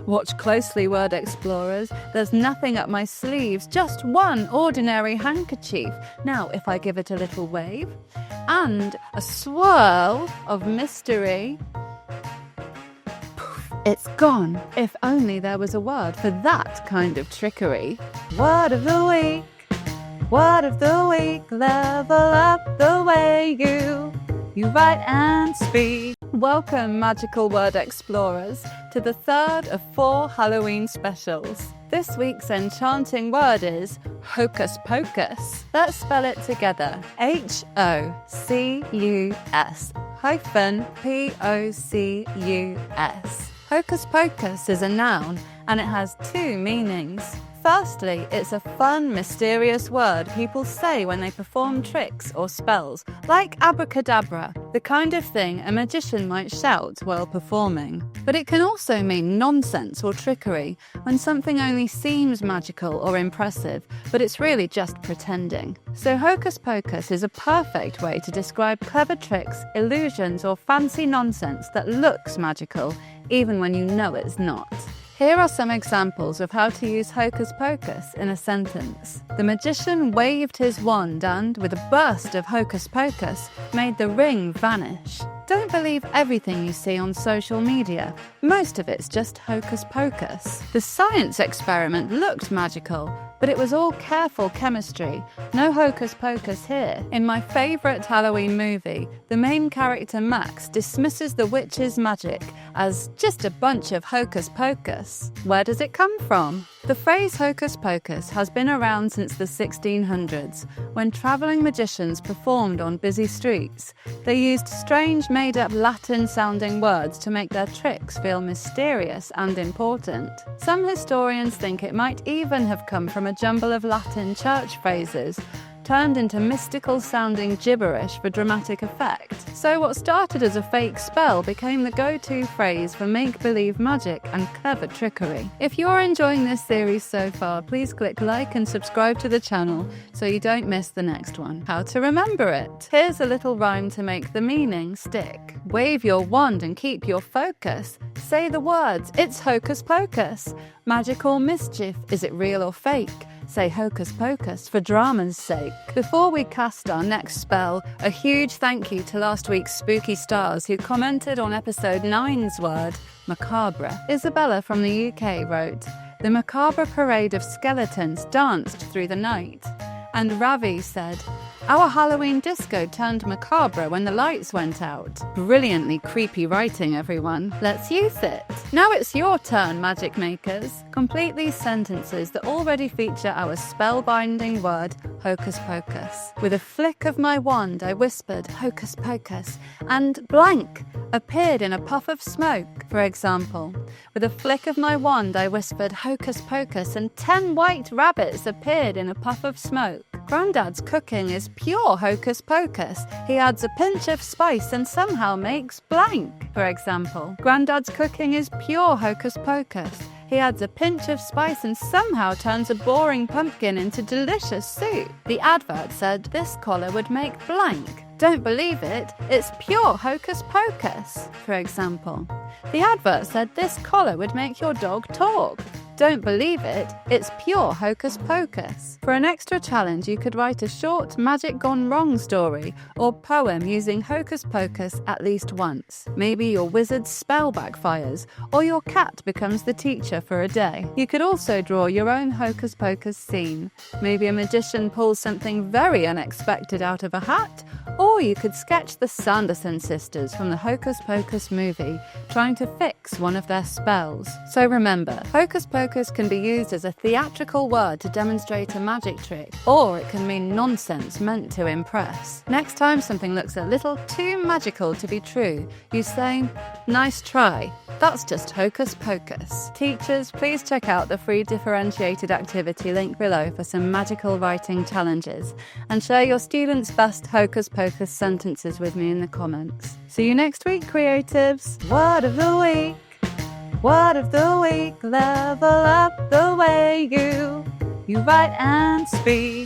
Watch closely, word explorers. There's nothing up my sleeves, just one ordinary handkerchief. Now, if I give it a little wave and a swirl of mystery, poof, it's gone. If only there was a word for that kind of trickery. Word of the week. Word of the week. Level up the way you write and speak. Welcome, magical word explorers, to the third of 4 Halloween specials. This week's enchanting word is hocus-pocus. Let's spell it together. HOCUS-POCUS. Hocus-pocus is a noun and it has 2 meanings. Firstly, it's a fun, mysterious word people say when they perform tricks or spells, like abracadabra, the kind of thing a magician might shout while performing. But it can also mean nonsense or trickery, when something only seems magical or impressive, but it's really just pretending. So hocus-pocus is a perfect way to describe clever tricks, illusions, or fancy nonsense that looks magical, even when you know it's not. Here are some examples of how to use hocus-pocus in a sentence. The magician waved his wand and, with a burst of hocus-pocus, made the ring vanish. Don't believe everything you see on social media. Most of it's just hocus-pocus. The science experiment looked magical, but it was all careful chemistry. No hocus-pocus here. In my favourite Halloween movie, the main character Max dismisses the witch's magic as just a bunch of hocus-pocus. Where does it come from? The phrase hocus-pocus has been around since the 1600s, when travelling magicians performed on busy streets. They used strange made-up Latin-sounding words to make their tricks feel mysterious and important. Some historians think it might even have come from a jumble of Latin church phrases, turned into mystical-sounding gibberish for dramatic effect. So what started as a fake spell became the go-to phrase for make-believe magic and clever trickery. If you're enjoying this series so far, please click like and subscribe to the channel so you don't miss the next one. How to remember it? Here's a little rhyme to make the meaning stick. Wave your wand and keep your focus. Say the words, it's hocus-pocus. Magic or mischief, is it real or fake? Say hocus-pocus for drama's sake. Before we cast our next spell, a huge thank you to last week's spooky stars who commented on episode 9's word, macabre. Isabella from the UK wrote, "The macabre parade of skeletons danced through the night." And Ravi said, "Our Halloween disco turned macabre when the lights went out." Brilliantly creepy writing, everyone. Let's use it. Now it's your turn, magic makers. Complete these sentences that already feature our spellbinding word, hocus-pocus. With a flick of my wand, I whispered, hocus-pocus, and blank appeared in a puff of smoke, for example. With a flick of my wand, I whispered, hocus-pocus, and 10 white rabbits appeared in a puff of smoke. Grandad's cooking is pure hocus-pocus. He adds a pinch of spice and somehow makes blank, for example. Grandad's cooking is pure hocus-pocus. He adds a pinch of spice and somehow turns a boring pumpkin into delicious soup. The advert said this collar would make blank. Don't believe it, it's pure hocus-pocus, for example. The advert said this collar would make your dog talk. Don't believe it, it's pure hocus-pocus. For an extra challenge, you could write a short magic gone wrong story or poem using hocus-pocus at least once. Maybe your wizard's spell backfires, or your cat becomes the teacher for a day. You could also draw your own hocus-pocus scene. Maybe a magician pulls something very unexpected out of a hat, or you could sketch the Sanderson sisters from the Hocus-Pocus movie trying to fix one of their spells. So remember, hocus-pocus can be used as a theatrical word to demonstrate a magic trick, or it can mean nonsense meant to impress. Next time something looks a little too magical to be true, you say, nice try. That's just hocus-pocus. Teachers, please check out the free differentiated activity link below for some magical writing challenges, and share your students' best hocus-pocus sentences with me in the comments. See you next week, creatives. Word of the week. Word of the week. Level up the way you write and speak.